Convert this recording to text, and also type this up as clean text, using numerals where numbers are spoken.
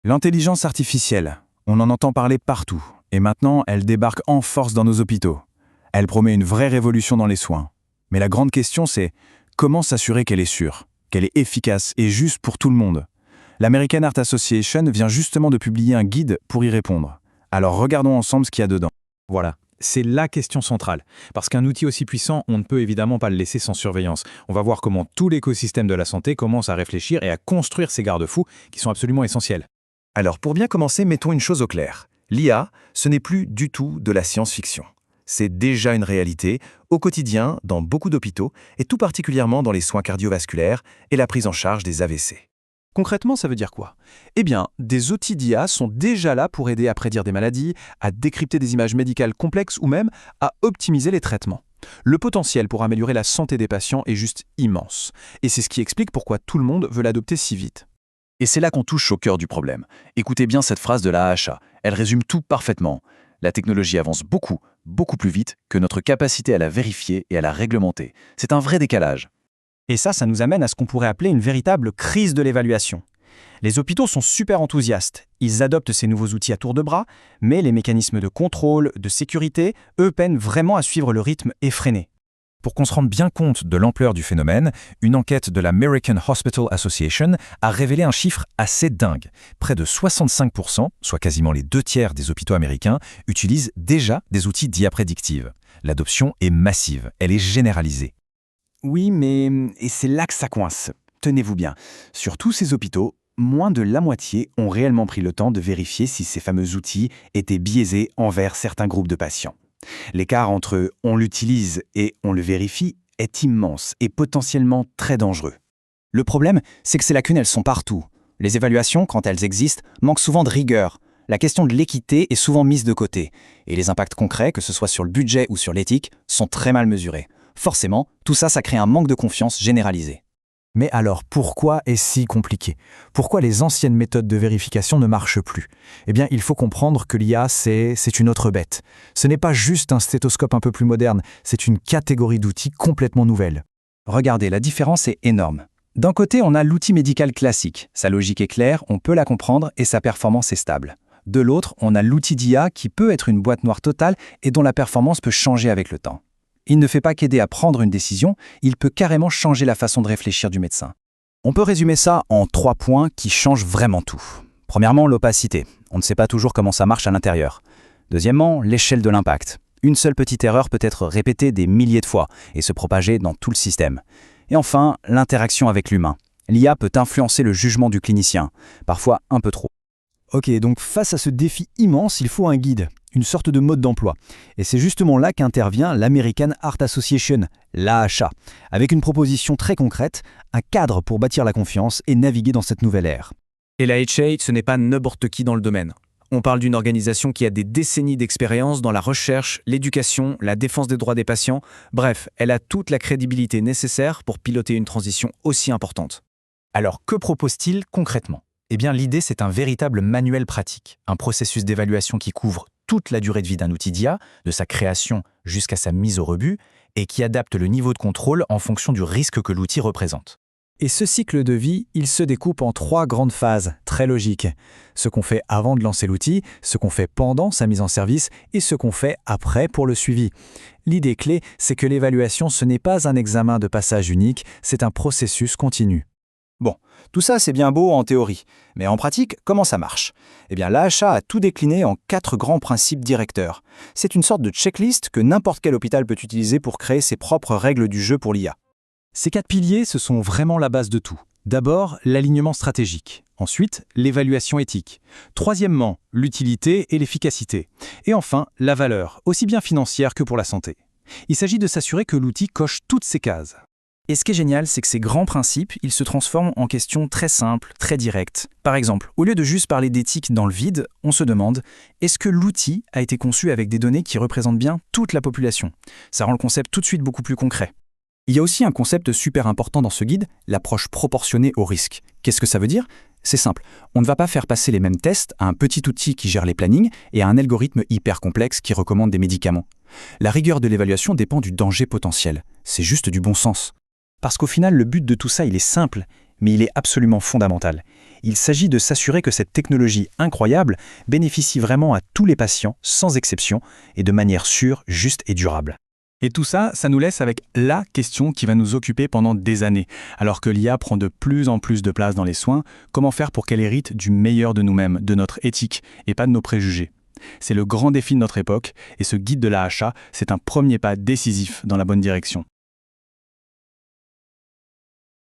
L'intelligence artificielle, on en entend parler partout, et maintenant elle débarque en force dans nos hôpitaux. Elle promet une vraie révolution dans les soins. Mais la grande question c'est, comment s'assurer qu'elle est sûre, qu'elle est efficace et juste pour tout le monde? L'American Heart Association vient justement de publier un guide pour y répondre. Alors regardons ensemble ce qu'il y a dedans. Voilà, c'est la question centrale. Parce qu'un outil aussi puissant, on ne peut évidemment pas le laisser sans surveillance. On va voir comment tout l'écosystème de la santé commence à réfléchir et à construire ces garde-fous qui sont absolument essentiels. Alors pour bien commencer, mettons une chose au clair. L'IA, ce n'est plus du tout de la science-fiction. C'est déjà une réalité au quotidien dans beaucoup d'hôpitaux et tout particulièrement dans les soins cardiovasculaires et la prise en charge des AVC. Concrètement, ça veut dire quoi? Eh bien, des outils d'IA sont déjà là pour aider à prédire des maladies, à décrypter des images médicales complexes ou même à optimiser les traitements. Le potentiel pour améliorer la santé des patients est juste immense. Et c'est ce qui explique pourquoi tout le monde veut l'adopter si vite. Et c'est là qu'on touche au cœur du problème. Écoutez bien cette phrase de la AHA. Elle résume tout parfaitement. La technologie avance beaucoup, beaucoup plus vite que notre capacité à la vérifier et à la réglementer. C'est un vrai décalage. Et ça nous amène à ce qu'on pourrait appeler une véritable crise de l'évaluation. Les hôpitaux sont super enthousiastes. Ils adoptent ces nouveaux outils à tour de bras, mais les mécanismes de contrôle, de sécurité, eux peinent vraiment à suivre le rythme effréné. Pour qu'on se rende bien compte de l'ampleur du phénomène, une enquête de l'American Hospital Association a révélé un chiffre assez dingue. Près de 65%, soit quasiment les 2/3 des hôpitaux américains, utilisent déjà des outils d'IA prédictive. L'adoption est massive, elle est généralisée. Oui, mais et c'est là que ça coince. Tenez-vous bien. Sur tous ces hôpitaux, moins de la moitié ont réellement pris le temps de vérifier si ces fameux outils étaient biaisés envers certains groupes de patients. L'écart entre « on l'utilise » et « on le vérifie » est immense et potentiellement très dangereux. Le problème, c'est que ces lacunes, elles sont partout. Les évaluations, quand elles existent, manquent souvent de rigueur. La question de l'équité est souvent mise de côté. Et les impacts concrets, que ce soit sur le budget ou sur l'éthique, sont très mal mesurés. Forcément, tout ça crée un manque de confiance généralisé. Mais alors, pourquoi est-ce si compliqué? Pourquoi les anciennes méthodes de vérification ne marchent plus? Eh bien, il faut comprendre que l'IA, c'est une autre bête. Ce n'est pas juste un stéthoscope un peu plus moderne, c'est une catégorie d'outils complètement nouvelle. Regardez, la différence est énorme. D'un côté, on a l'outil médical classique. Sa logique est claire, on peut la comprendre et sa performance est stable. De l'autre, on a l'outil d'IA qui peut être une boîte noire totale et dont la performance peut changer avec le temps. Il ne fait pas qu'aider à prendre une décision, il peut carrément changer la façon de réfléchir du médecin. On peut résumer ça en 3 points qui changent vraiment tout. Premièrement, l'opacité. On ne sait pas toujours comment ça marche à l'intérieur. Deuxièmement, l'échelle de l'impact. Une seule petite erreur peut être répétée des milliers de fois et se propager dans tout le système. Et enfin, l'interaction avec l'humain. L'IA peut influencer le jugement du clinicien, parfois un peu trop. Ok, donc face à ce défi immense, il faut un guide, une sorte de mode d'emploi. Et c'est justement là qu'intervient l'American Heart Association, l'AHA, avec une proposition très concrète, un cadre pour bâtir la confiance et naviguer dans cette nouvelle ère. Et la HA, ce n'est pas n'importe qui dans le domaine. On parle d'une organisation qui a des décennies d'expérience dans la recherche, l'éducation, la défense des droits des patients. Bref, elle a toute la crédibilité nécessaire pour piloter une transition aussi importante. Alors, que propose-t-il concrètement? Eh bien, l'idée, c'est un véritable manuel pratique, un processus d'évaluation qui couvre toute la durée de vie d'un outil d'IA, de sa création jusqu'à sa mise au rebut, et qui adapte le niveau de contrôle en fonction du risque que l'outil représente. Et ce cycle de vie, il se découpe en 3 grandes phases, très logiques. Ce qu'on fait avant de lancer l'outil, ce qu'on fait pendant sa mise en service et ce qu'on fait après pour le suivi. L'idée clé, c'est que l'évaluation, ce n'est pas un examen de passage unique, c'est un processus continu. Bon, tout ça c'est bien beau en théorie, mais en pratique, comment ça marche? Eh bien, l'AHA a tout décliné en 4 grands principes directeurs. C'est une sorte de checklist que n'importe quel hôpital peut utiliser pour créer ses propres règles du jeu pour l'IA. Ces 4 piliers, ce sont vraiment la base de tout. D'abord, l'alignement stratégique. Ensuite, l'évaluation éthique. Troisièmement, l'utilité et l'efficacité. Et enfin, la valeur, aussi bien financière que pour la santé. Il s'agit de s'assurer que l'outil coche toutes ces cases. Et ce qui est génial, c'est que ces grands principes, ils se transforment en questions très simples, très directes. Par exemple, au lieu de juste parler d'éthique dans le vide, on se demande « Est-ce que l'outil a été conçu avec des données qui représentent bien toute la population ?» Ça rend le concept tout de suite beaucoup plus concret. Il y a aussi un concept super important dans ce guide, l'approche proportionnée au risque. Qu'est-ce que ça veut dire? C'est simple, on ne va pas faire passer les mêmes tests à un petit outil qui gère les plannings et à un algorithme hyper complexe qui recommande des médicaments. La rigueur de l'évaluation dépend du danger potentiel. C'est juste du bon sens. Parce qu'au final, le but de tout ça, il est simple, mais il est absolument fondamental. Il s'agit de s'assurer que cette technologie incroyable bénéficie vraiment à tous les patients, sans exception, et de manière sûre, juste et durable. Et tout ça, ça nous laisse avec la question qui va nous occuper pendant des années. Alors que l'IA prend de plus en plus de place dans les soins, comment faire pour qu'elle hérite du meilleur de nous-mêmes, de notre éthique, et pas de nos préjugés? C'est le grand défi de notre époque, et ce guide de l'AHA, c'est un premier pas décisif dans la bonne direction.